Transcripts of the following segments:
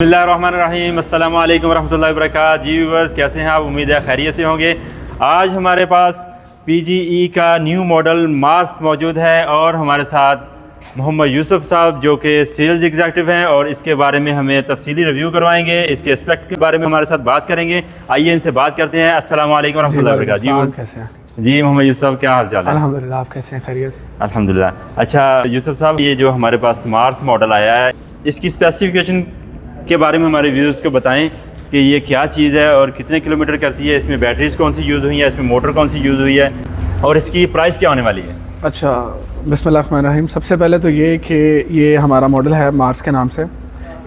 बिस्मिल्लाहिर्रहमानिर्रहीम अस्सलामु अलैकुम रहमतुल्लाहि वबरकातुहू। जी व्यूअर्स, कैसे हैं आप? उम्मीद है खैरियत से होंगे। आज हमारे पास PGE का न्यू मॉडल मार्स मौजूद है और हमारे साथ मोहम्मद यूसुफ साहब जो कि सेल्स एग्जीक्यूटिव हैं और इसके बारे में हमें तफसीली रिव्यू करवाएंगे, इसके एस्पेक्ट के बारे में हमारे साथ बात करेंगे। आइए इनसे बात करते हैं। अस्सलामु अलैकुम रहमतुल्लाहि वबरकातुहू। जी कैसे हैं? जी मोहम्मद यूसुफ साहब, क्या हाल चाल है? अल्हम्दुलिल्लाह, आप कैसे हैं? खैरियत? अल्हम्दुलिल्लाह। अच्छा यूसुफ साहब, ये जो हमारे पास मार्स मॉडल आया है, इसकी स्पेसिफिकेशन के बारे में हमारे व्यूअर्स को बताएं कि ये क्या चीज़ है और कितने किलोमीटर करती है, इसमें बैटरीज कौन सी यूज़ हुई है, इसमें मोटर कौन सी यूज़ हुई है और इसकी प्राइस क्या होने वाली है? अच्छा, बिस्मिल्लाहिर्रहमानिर्रहीम। सबसे पहले तो ये कि ये हमारा मॉडल है मार्स के नाम से।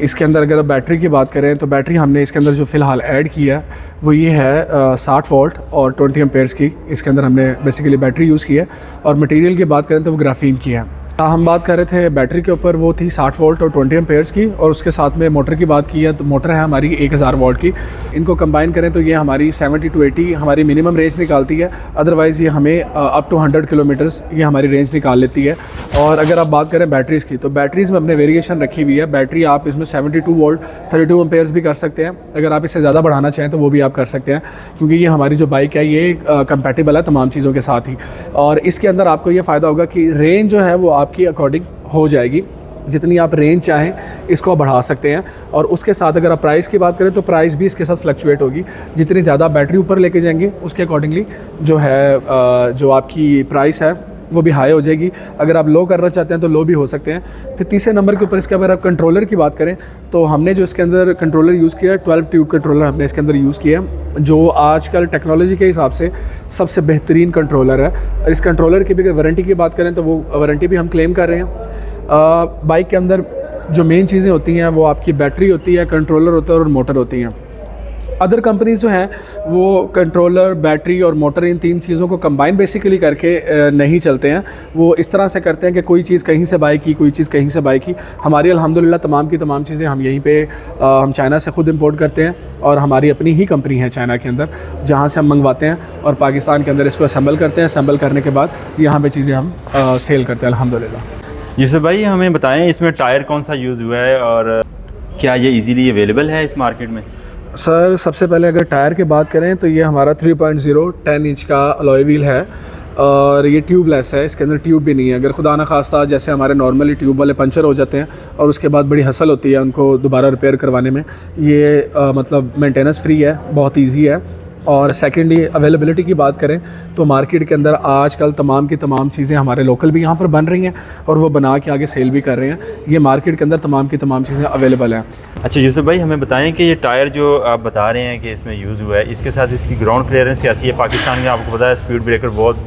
इसके अंदर अगर बैटरी की बात करें तो बैटरी हमने इसके अंदर जो फ़िलहाल ऐड की है वो ये है 60 वोल्ट और 20 एम्पेयर्स की। इसके अंदर हमने बेसिकली बैटरी यूज़ की है और मटेरियल की बात करें तो वो ग्राफीन की है। हम बात कर रहे थे बैटरी के ऊपर, वो थी 60 वोल्ट और 20 एम्पेयर्स की, और उसके साथ में मोटर की बात की है तो मोटर है हमारी 1000 वोल्ट की। इनको कंबाइन करें तो ये हमारी 70 to 80 हमारी मिनिमम रेंज निकालती है। अदरवाइज़ ये हमें अप टू 100 किलोमीटर्स ये हमारी रेंज निकाल लेती है। और अगर आप बात करें बैटरीज़ की तो बैटरीज़ में अपने वेरिएशन रखी हुई है। बैटरी आप इसमें 72 वोल्ट 32 एम्पेयर्स भी कर सकते हैं। अगर आप इससे ज़्यादा बढ़ाना चाहें तो वो भी आप कर सकते हैं, क्योंकि ये हमारी जो बाइक है ये कंपैटिबल है तमाम चीज़ों के साथ ही। और इसके अंदर आपको ये फ़ायदा होगा कि रेंज जो है वो आपकी अकॉर्डिंग हो जाएगी। जितनी आप रेंज चाहें इसको बढ़ा सकते हैं। और उसके साथ अगर आप प्राइस की बात करें तो प्राइस भी इसके साथ फ्लक्चुएट होगी। जितनी ज़्यादा बैटरी ऊपर लेके जाएंगे उसके अकॉर्डिंगली जो है जो आपकी प्राइस है वो भी हाई हो जाएगी। अगर आप लो करना चाहते हैं तो लो भी हो सकते हैं। फिर तीसरे नंबर के ऊपर इसके अगर आप कंट्रोलर की बात करें तो हमने जो इसके अंदर कंट्रोलर यूज़ किया है 12 ट्यूब कंट्रोलर हमने इसके अंदर यूज़ किया है, जो आजकल टेक्नोलॉजी के हिसाब से सबसे बेहतरीन कंट्रोलर है। और इस कंट्रोलर की भी अगर वारंटी की बात करें तो वो वारंटी भी हम क्लेम कर रहे हैं। बाइक के अंदर जो मेन चीज़ें होती हैं वो आपकी बैटरी होती है, कंट्रोलर होता है और मोटर होती हैं। अदर कंपनीज़ जो हैं वो कंट्रोलर, बैटरी और मोटर, इन तीन चीज़ों को कंबाइन बेसिकली करके नहीं चलते हैं। वो इस तरह से करते हैं कि कोई चीज़ कहीं से बाई की, कोई चीज़ कहीं से बाई की। हमारी अल्हम्दुलिल्लाह तमाम की तमाम चीज़ें हम यहीं पे हम चाइना से ख़ुद इंपोर्ट करते हैं और हमारी अपनी ही कंपनी है चाइना के अंदर, जहाँ से हम मंगवाते हैं और पाकिस्तान के अंदर इसको असेंबल करते हैं। असेंबल करने के बाद यहाँ पर चीज़ें हम सेल करते हैं अल्हम्दुलिल्लाह। यूसुफ भाई, हमें बताएं इसमें टायर कौन सा यूज़ हुआ है और क्या ये इजीली अवेलेबल है इस मार्केट में? सर, सबसे पहले अगर टायर की बात करें तो ये हमारा 3.0 10 इंच का अलॉय व्हील है और ये ट्यूबलेस है। इसके अंदर ट्यूब भी नहीं है। अगर खुदा न खास्ता जैसे हमारे नॉर्मली ट्यूब वाले पंचर हो जाते हैं और उसके बाद बड़ी हसल होती है उनको दोबारा रिपेयर करवाने में, ये मतलब मेंटेनेंस फ्री है, बहुत ईजी है। और सेकेंडली अवेलेबिलिटी की बात करें तो मार्केट के अंदर आजकल तमाम की तमाम चीज़ें हमारे लोकल भी यहाँ पर बन रही हैं और वो बना के आगे सेल भी कर रहे हैं। ये मार्केट के अंदर तमाम की तमाम चीज़ें अवेलेबल हैं। अच्छा यूसुफ भाई, हमें बताएं कि ये टायर जो आप बता रहे हैं कि इसमें यूज़ हुआ है, इसके साथ इसकी ग्राउंड क्लियरेंस कैसी है? पाकिस्तान में आपको पता है स्पीड ब्रेकर बहुत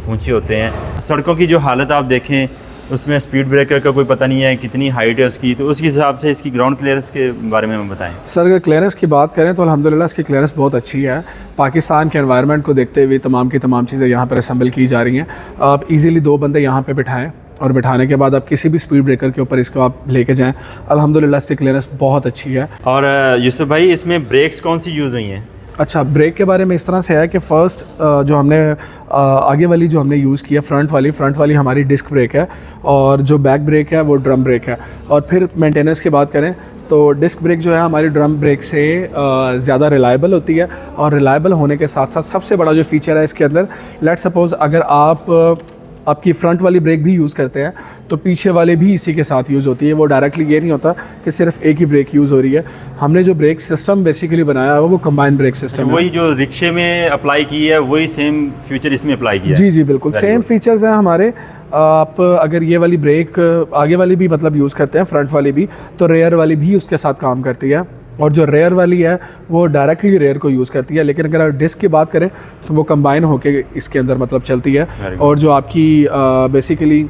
ऊँचे होते हैं। सड़कों की जो हालत आप देखें उसमें स्पीड ब्रेकर का कोई पता नहीं है कितनी हाइट है उसकी, तो उसके हिसाब से इसकी ग्राउंड क्लियरेंस के बारे में हम बताएं। सर, अगर क्लियरेंस की बात करें तो अल्हम्दुलिल्लाह इसकी क्लियरेंस बहुत अच्छी है। पाकिस्तान के एनवायरनमेंट को देखते हुए तमाम की तमाम चीज़ें यहाँ पर असेंबल की जा रही हैं। आप इजीली 2 बंदे यहाँ पे बिठाएं और बिठाने के बाद आप किसी भी स्पीड ब्रेकर के ऊपर इसको आप लेके जाएँ, अल्हम्दुलिल्लाह इसकी क्लियरेंस बहुत अच्छी है। और यूसुफ भाई, इसमें ब्रेक्स कौन सी यूज़ हुई हैं? अच्छा, ब्रेक के बारे में इस तरह से है कि फ़र्स्ट जो हमने आगे वाली जो हमने यूज़ की है फ्रंट वाली हमारी डिस्क ब्रेक है और जो बैक ब्रेक है वो ड्रम ब्रेक है। और फिर मेंटेनेंस की बात करें तो डिस्क ब्रेक जो है हमारी ड्रम ब्रेक से ज़्यादा रिलायबल होती है। और रिलायबल होने के साथ साथ सबसे बड़ा जो फ़ीचर है इसके अंदर, लेट सपोज़ अगर आपकी फ्रंट वाली ब्रेक भी यूज़ करते हैं तो पीछे वाले भी इसी के साथ यूज़ होती है। वो डायरेक्टली ये नहीं होता कि सिर्फ एक ही ब्रेक यूज़ हो रही है। हमने जो ब्रेक सिस्टम बेसिकली बनाया है वो कंबाइंड ब्रेक सिस्टम है। वही जो रिक्शे में अप्लाई की है वही सेम फीचर इसमें अप्लाई किया है? जी जी बिल्कुल सेम फीचर्स हैं हमारे। आप अगर ये वाली ब्रेक आगे वाली भी मतलब यूज़ करते हैं, फ्रंट वाली भी, तो रेयर वाली भी उसके साथ काम करती है। और जो रेयर वाली है वो डायरेक्टली रेयर को यूज़ करती है। लेकिन अगर डिस्क की बात करें तो वो कंबाइन होके इसके अंदर मतलब चलती है। और जो आपकी बेसिकली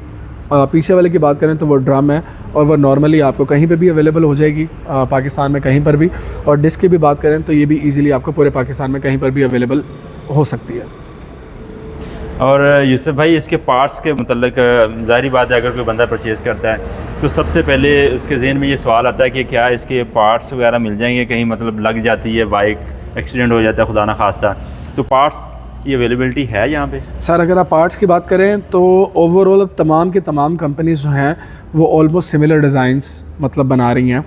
पीछे वाले की बात करें तो वो ड्रम है और वो नॉर्मली आपको कहीं पे भी अवेलेबल हो जाएगी पाकिस्तान में कहीं पर भी। और डिस्क की भी बात करें तो ये भी इजीली आपको पूरे पाकिस्तान में कहीं पर भी अवेलेबल हो सकती है। और यूसुफ भाई, इसके पार्ट्स के मतलब ज़ाहिर बात है अगर कोई बंदा परचेज़ करता है तो सबसे पहले उसके ज़हन में ये सवाल आता है कि क्या इसके पार्ट्स वगैरह मिल जाएंगे? कहीं मतलब लग जाती है बाइक, एक्सीडेंट हो जाता है खुदा ना खास्ता, तो पार्ट्स की अवेलेबिलिटी है यहाँ पे? सर, अगर आप पार्ट्स की बात करें तो ओवरऑल तमाम की तमाम कंपनीज़ जो हैं वो ऑलमोस्ट सिमिलर डिज़ाइंस मतलब बना रही हैं।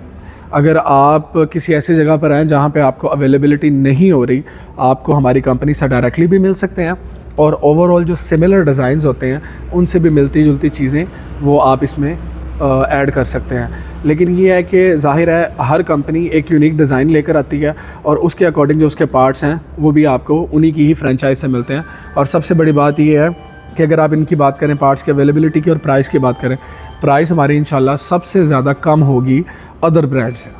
अगर आप किसी ऐसी जगह पर हैं जहाँ पे आपको अवेलेबिलिटी नहीं हो रही, आपको हमारी कंपनी से डायरेक्टली भी मिल सकते हैं और ओवरऑल जो सिमिलर डिज़ाइंस होते हैं उनसे भी मिलती जुलती चीज़ें वो आप इसमें ऐड कर सकते हैं। लेकिन ये है कि ज़ाहिर है हर कंपनी एक यूनिक डिज़ाइन लेकर आती है और उसके अकॉर्डिंग जो उसके पार्ट्स हैं वो भी आपको उन्हीं की ही फ्रेंचाइज से मिलते हैं। और सबसे बड़ी बात ये है कि अगर आप इनकी बात करें पार्ट्स की अवेलेबिलिटी की और प्राइस की बात करें, प्राइस हमारी इंशाल्लाह सबसे ज़्यादा कम होगी अदर ब्रांड से।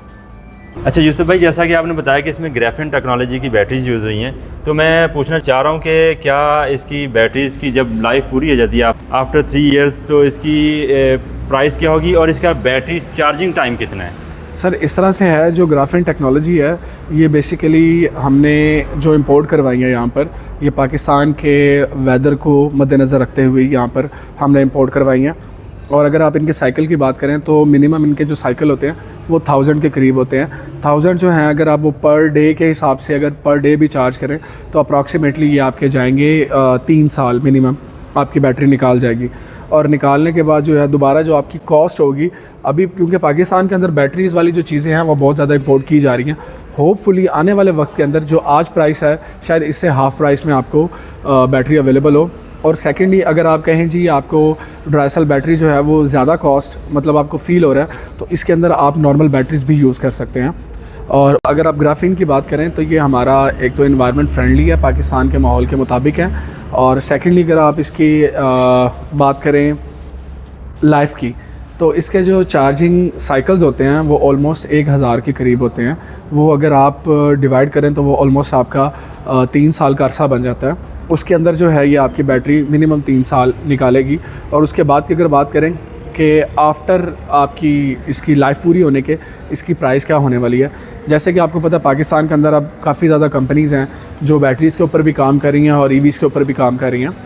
अच्छा यूसुफ भाई, जैसा कि आपने बताया कि इसमें ग्राफीन टेक्नोलॉजी की बैटरीज यूज़ हुई हैं, तो मैं पूछना चाह रहा हूँ कि क्या इसकी बैटरीज़ की जब लाइफ पूरी हो जाती है आफ्टर 3 इयर्स तो इसकी प्राइस क्या होगी और इसका बैटरी चार्जिंग टाइम कितना है? सर इस तरह से है, जो ग्राफीन टेक्नोलॉजी है ये बेसिकली हमने जो इंपोर्ट करवाई है यहाँ पर, ये पाकिस्तान के वेदर को मद्देनज़र रखते हुए यहाँ पर हमने इंपोर्ट करवाई हैं। और अगर आप इनके साइकिल की बात करें तो मिनिमम इनके जो साइकिल होते हैं वो 1000 के करीब होते हैं। 1000 जो हैं अगर आप वो पर डे के हिसाब से अगर पर डे भी चार्ज करें तो अप्रॉक्सीमेटली ये आपके जाएंगे 3 साल मिनिमम आपकी बैटरी निकाल जाएगी। और निकालने के बाद जो है दोबारा जो आपकी कॉस्ट होगी, अभी क्योंकि पाकिस्तान के अंदर बैटरीज़ वाली जो चीज़ें हैं वो बहुत ज़्यादा इंपोर्ट की जा रही हैं, होपफुली आने वाले वक्त के अंदर जो आज प्राइस है शायद इससे हाफ़ प्राइस में आपको बैटरी अवेलेबल हो। और सेकेंडली अगर आप कहें जी आपको ड्राई बैटरी जो है वो ज़्यादा कॉस्ट मतलब आपको फ़ील हो रहा है तो इसके अंदर आप नॉर्मल बैटरीज़ भी यूज़ कर सकते हैं। और अगर आप ग्राफीन की बात करें तो ये हमारा एक तो इन्वायरमेंट फ्रेंडली है, पाकिस्तान के माहौल के मुताबिक है। और सेकेंडली अगर आप इसकी बात करें लाइफ की तो इसके जो चार्जिंग साइकिल्स होते हैं वो ऑलमोस्ट 1000 के करीब होते हैं। वो अगर आप डिवाइड करें तो वो ऑलमोस्ट आपका 3 साल का अरसा बन जाता है। उसके अंदर जो है ये आपकी बैटरी मिनिमम 3 साल निकालेगी। और उसके बाद की अगर बात करें कि आफ्टर आपकी इसकी लाइफ पूरी होने के इसकी प्राइस क्या होने वाली है, जैसे कि आपको पता है पाकिस्तान के अंदर अब काफ़ी ज़्यादा कंपनीज़ हैं जो बैटरीज़ के ऊपर भी काम कर रही हैं और ईवीज़ के ऊपर भी काम कर रही हैं।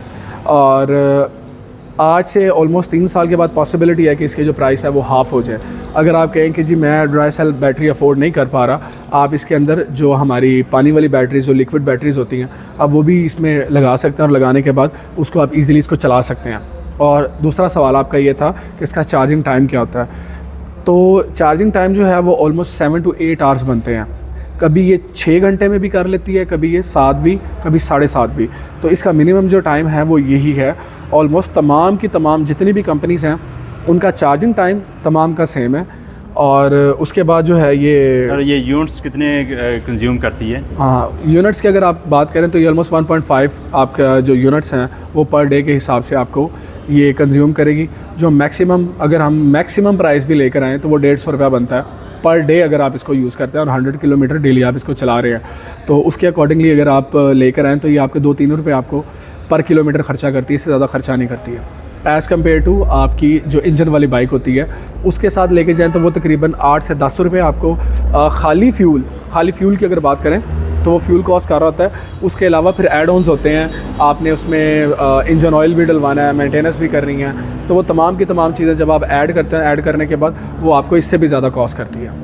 और आज से ऑलमोस्ट 3 साल के बाद पॉसिबिलिटी है कि इसकी जो प्राइस है वो हाफ़ हो जाए। अगर आप कहें कि जी मैं ड्राई सेल बैटरी अफोर्ड नहीं कर पा रहा, आप इसके अंदर जो हमारी पानी वाली बैटरीज़ जो लिक्विड बैटरीज़ होती हैं आप वो भी इसमें लगा सकते हैं और लगाने के बाद उसको आप इजीली इसको चला सकते हैं। और दूसरा सवाल आपका ये था कि इसका चार्जिंग टाइम क्या होता है, तो चार्जिंग टाइम जो है वो ऑलमोस्ट 7 to 8 आवर्स बनते हैं। कभी ये 6 घंटे में भी कर लेती है, कभी ये 7 भी, कभी 7.5 भी। तो इसका मिनिमम जो टाइम है वो यही है। ऑलमोस्ट तमाम की तमाम जितनी भी कंपनीज़ हैं उनका चार्जिंग टाइम तमाम का सेम है। और उसके बाद जो है ये यूनिट्स कितने कंज्यूम करती है? हाँ, यूनिट्स की अगर आप बात करें तो ये ऑलमोस्ट 1.5 आपका जो यूनिट्स हैं वो पर डे के हिसाब से आपको ये कंज्यूम करेगी। जो मैक्सिमम अगर हम मैक्सिमम प्राइस भी लेकर आएँ तो वो 150 रुपया बनता है पर डे अगर आप इसको यूज़ करते हैं और 100 किलोमीटर डेली आप इसको चला रहे हैं तो उसके अकॉर्डिंगली अगर आप लेकर आएँ तो ये आपके 2-3 रुपये आपको पर किलोमीटर ख़र्चा करती है, इससे ज़्यादा ख़र्चा नहीं करती है। एज़ कम्पेयर टू आपकी जो इंजन वाली बाइक होती है उसके साथ लेके जाएँ तो वो तकरीबन 8 से 10 रुपये आपको खाली फ्यूल की अगर बात करें तो वो फ्यूल कॉस्ट कर रहा होता है। उसके अलावा फिर एड ऑन्स होते हैं, आपने उसमें इंजन ऑयल भी डलवाना है, मेंटेनेंस भी करनी है, तो वो तमाम की तमाम चीज़ें जब आप ऐड करते हैं, ऐड करने के बाद वो आपको इससे भी ज़्यादा कॉस्ट करती है।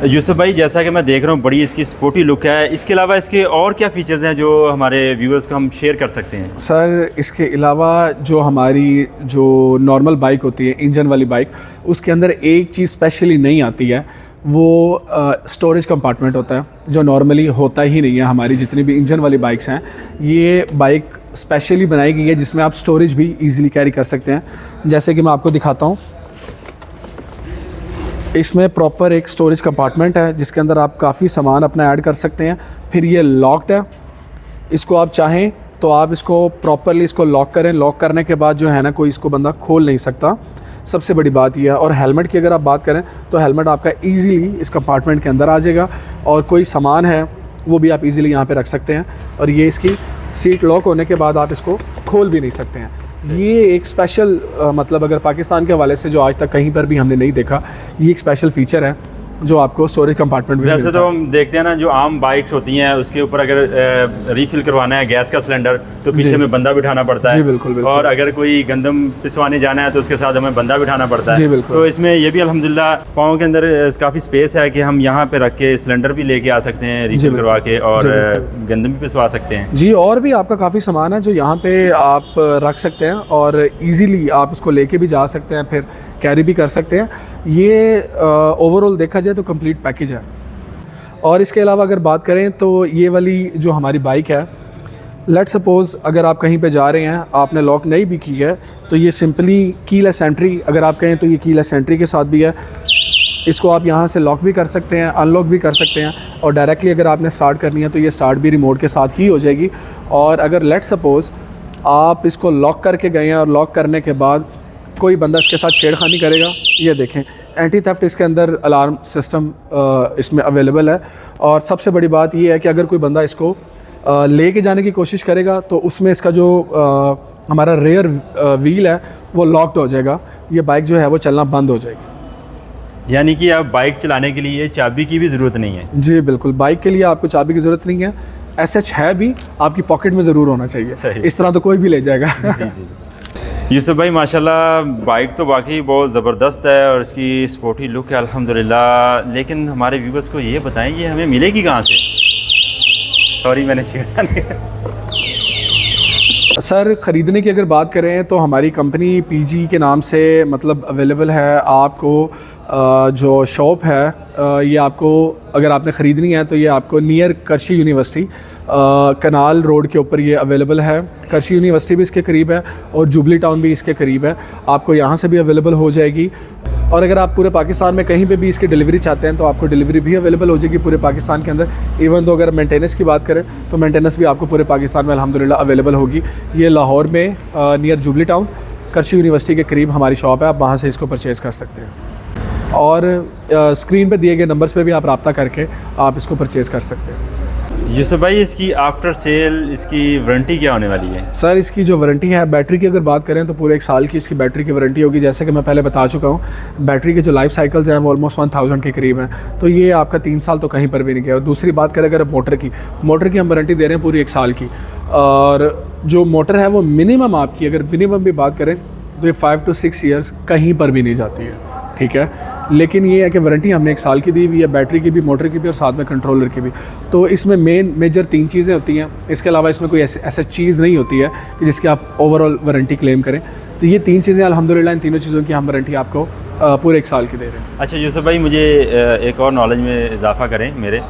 यूसुफ भाई, जैसा कि मैं देख रहा हूँ बड़ी इसकी स्पोर्टी लुक है, इसके अलावा इसके और क्या फ़ीचर्स हैं जो हमारे व्यूअर्स को हम शेयर कर सकते हैं? सर इसके अलावा जो हमारी जो नॉर्मल बाइक होती है इंजन वाली बाइक, उसके अंदर एक चीज़ स्पेशली नहीं आती है, वो स्टोरेज कंपार्टमेंट होता है जो नॉर्मली होता ही नहीं है। हमारी जितनी भी इंजन वाली बाइक्स हैं ये बाइक स्पेशली बनाई गई है जिसमें आप स्टोरेज भी इजीली कैरी कर सकते हैं। जैसे कि मैं आपको दिखाता हूँ, इसमें प्रॉपर एक स्टोरेज कंपार्टमेंट है जिसके अंदर आप काफ़ी सामान अपना ऐड कर सकते हैं। फिर ये लॉक्ड है, इसको आप चाहें तो आप इसको प्रॉपरली इसको लॉक करें, लॉक करने के बाद जो है ना कोई इसको बंदा खोल नहीं सकता। सबसे बड़ी बात यह है। और हेलमेट की अगर आप बात करें तो हेलमेट आपका इजीली इस कंपार्टमेंट के अंदर आ जाएगा और कोई सामान है वो भी आप इजीली यहाँ पे रख सकते हैं। और ये इसकी सीट लॉक होने के बाद आप इसको खोल भी नहीं सकते हैं। ये एक स्पेशल मतलब अगर पाकिस्तान के हवाले से जो आज तक कहीं पर भी हमने नहीं देखा, ये एक स्पेशल फ़ीचर है जो आपको स्टोरेज कंपार्टमेंट में वैसे तो हम देखते हैं ना जो आम बाइक्स होती हैं उसके ऊपर अगर रीफिल करवाना है गैस का सिलेंडर तो पीछे में बंदा बिठाना पड़ता है। जी बिल्कुल, बिल्कुल। और अगर कोई गंदम पिसवाने जाना है तो उसके साथ हमें बंदा बिठाना पड़ता है। जी बिल्कुल। तो इसमें ये भी अल्हम्दुलिल्लाह पाँव के अंदर काफ़ी स्पेस है कि हम यहाँ पे रख के सिलेंडर भी लेके आ सकते हैं रीफिल करवा के और गंदम भी पिसवा सकते हैं। जी, और भी आपका काफ़ी सामान है जो यहाँ पे आप रख सकते हैं और इजीली आप उसको लेके भी जा सकते हैं। फिर कैरी भी कर सकते हैं। ये ओवरऑल देखा जाए तो कंप्लीट पैकेज है। और इसके अलावा अगर बात करें तो ये वाली जो हमारी बाइक है, लेट सपोज़ अगर आप कहीं पे जा रहे हैं, आपने लॉक नहीं भी की है, तो ये सिंपली कीलेस एंट्री, अगर आप कहें तो ये कीलेस एंट्री के साथ भी है। इसको आप यहाँ से लॉक भी कर सकते हैं, अनलॉक भी कर सकते हैं, और डायरेक्टली अगर आपने स्टार्ट करनी है तो ये स्टार्ट भी रिमोट के साथ ही हो जाएगी। और अगर लेट सपोज़ आप इसको लॉक करके गए हैं और लॉक करने के बाद कोई बंदा इसके साथ छेड़खानी करेगा, ये देखें एंटी थेफ्ट इसके अंदर अलार्म सिस्टम इसमें अवेलेबल है। और सबसे बड़ी बात ये है कि अगर कोई बंदा इसको लेके जाने की कोशिश करेगा तो उसमें इसका जो हमारा रेयर व्हील है वो लॉक्ड हो जाएगा, ये बाइक जो है वो चलना बंद हो जाएगी। यानी कि आप बाइक चलाने के लिए चाबी की भी ज़रूरत नहीं है? जी बिल्कुल, बाइक के लिए आपको चाबी की ज़रूरत नहीं है। एसएच है भी, आपकी पॉकेट में ज़रूर होना चाहिए, इस तरह तो कोई भी ले जाएगा। जी जी। यूसुफ भाई माशाल्लाह बाइक तो वाकई बहुत ज़बरदस्त है और इसकी स्पोर्टी लुक है अल्हम्दुलिल्लाह, लेकिन हमारे व्यूवर्स को ये बताएं ये हमें मिलेगी कहाँ से? सॉरी मैंने छेड़ा नहीं। सर ख़रीदने की अगर बात करें तो हमारी कंपनी पीजी के नाम से मतलब अवेलेबल है। आपको जो शॉप है ये आपको अगर आपने ख़रीदनी है तो ये आपको नियर करशी यूनिवर्सिटी कनाल रोड के ऊपर ये अवेलेबल है। करशी यूनिवर्सिटी भी इसके करीब है और जुबली टाउन भी इसके करीब है, आपको यहाँ से भी अवेलेबल हो जाएगी। और अगर आप पूरे पाकिस्तान में कहीं पे भी इसकी डिलीवरी चाहते हैं तो आपको डिलीवरी भी अवेलेबल हो जाएगी पूरे पाकिस्तान के अंदर। इवन तो अगर मेंटेनेंस की बात करें तो मेंटेनेंस भी आपको पूरे पाकिस्तान में अल्हम्दुलिल्लाह अवेलेबल होगी। ये लाहौर में नियर जुबली टाउन करशी यूनिवर्सिटी के करीब हमारी शॉप है, आप वहाँ से इसको परचेज़ कर सकते हैं। और स्क्रीन पे दिए गए नंबर्स पे भी आप रब्ता करके आप इसको परचेज़ कर सकते हैं। यूसुफ भाई इसकी आफ्टर सेल इसकी वारंटी क्या होने वाली है? सर इसकी जो वारंटी है, बैटरी की अगर बात करें तो पूरे 1 साल की इसकी बैटरी की वारंटी होगी। जैसे कि मैं पहले बता चुका हूँ, बैटरी के जो लाइफ साइकिल्स हैं वो ऑलमोस्ट 1000 के करीब हैं, तो ये आपका 3 साल तो कहीं पर भी नहीं गया। और दूसरी बात करें अगर मोटर की हम वारंटी दे रहे हैं पूरी 1 साल की। और जो मोटर है वो मिनिमम आपकी अगर मिनिमम भी बात करें तो ये 5 to 6 ईयर्स कहीं पर भी नहीं जाती है, ठीक है। लेकिन ये है कि वारंटी हमने 1 साल की दी हुई है, बैटरी की भी, मोटर की भी और साथ में कंट्रोलर की भी। तो इसमें मेजर 3 चीज़ें होती हैं, इसके अलावा इसमें कोई ऐसा चीज़ नहीं होती है कि जिसकी आप ओवरऑल वारंटी क्लेम करें। तो ये 3 चीज़ें अल्हम्दुलिल्लाह, इन तीनों चीज़ों की हम वारंटी आपको पूरे 1 साल की दे रहे हैं। अच्छा यूसुफ भाई मुझे एक और नॉलेज में इजाफा करें मेरे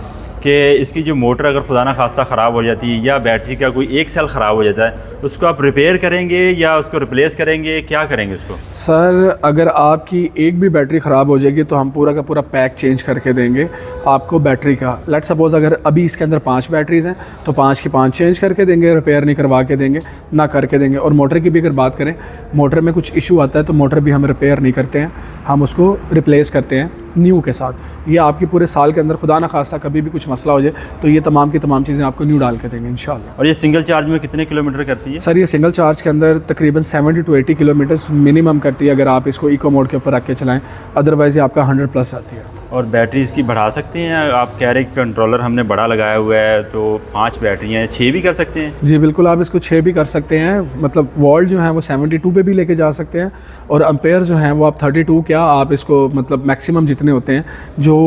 कि इसकी जो मोटर अगर खुदा ना खास्ता ख़राब हो जाती है या बैटरी का कोई एक सेल ख़राब हो जाता है, उसको आप रिपेयर करेंगे या उसको रिप्लेस करेंगे, क्या करेंगे उसको? सर अगर आपकी एक भी बैटरी ख़राब हो जाएगी तो हम पूरा का पूरा पैक चेंज करके देंगे आपको बैटरी का। लेट सपोज़ अगर अभी इसके अंदर 5 बैटरीज़ हैं तो 5 की 5 चेंज करके देंगे, रिपेयर नहीं करवा के देंगे ना करके देंगे। और मोटर की भी अगर बात करें, मोटर में कुछ इशू आता है तो मोटर भी हम रिपेयर नहीं करते हैं, हम उसको रिप्लेस करते हैं न्यू के साथ। ये आपकी पूरे साल के अंदर खुदा ना खास्ता कभी भी कुछ मसला हो जाए तो ये तमाम की तमाम चीज़ें आपको न्यू डाल के देंगे इंशाल्लाह। और ये सिंगल चार्ज में कितने किलोमीटर करती है? सर ये सिंगल चार्ज के अंदर तकरीबन 70 to 80 किलोमीटर्स मिनिमम करती है अगर आप इसको इको मोड के ऊपर रख के चलाएं, अदरवाइज़ ये आपका 100+ आती है। और बैटरी इसकी बढ़ा सकते हैं आप? कह रहे कंट्रोलर हमने बड़ा लगाया हुआ है तो 5 बैटरियाँ हैं, 6 भी कर सकते हैं? जी बिल्कुल, आप इसको 6 भी कर सकते हैं। मतलब वोल्ट जो है वो 72 पे भी लेके जा सकते हैं और एम्पेयर जो है वो आप 32 क्या आप इसको मतलब मैक्सिमम जितने होते हैं जो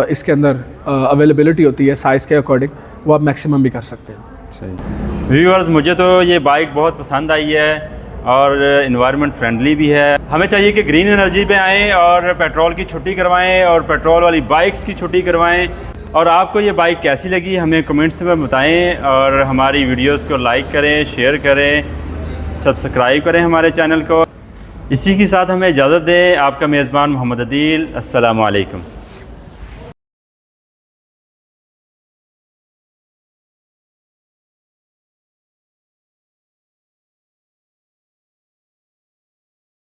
इसके अंदर अवेलेबिलिटी होती है साइज़ के अकॉर्डिंग वो आप मैक्सिमम भी कर सकते हैं। सही। व्यूअर्स मुझे तो ये बाइक बहुत पसंद आई है और इन्वायरमेंट फ्रेंडली भी है। हमें चाहिए कि ग्रीन एनर्जी पे आएँ और पेट्रोल की छुट्टी करवाएं और पेट्रोल वाली बाइक्स की छुट्टी करवाएं। और आपको ये बाइक कैसी लगी हमें कमेंट्स में बताएं और हमारी वीडियोस को लाइक करें, शेयर करें, सब्सक्राइब करें हमारे चैनल को। इसी के साथ हमें इजाज़त दें। आपका मेज़बान मोहम्मद अदील। अस्सलामु अलैकुम।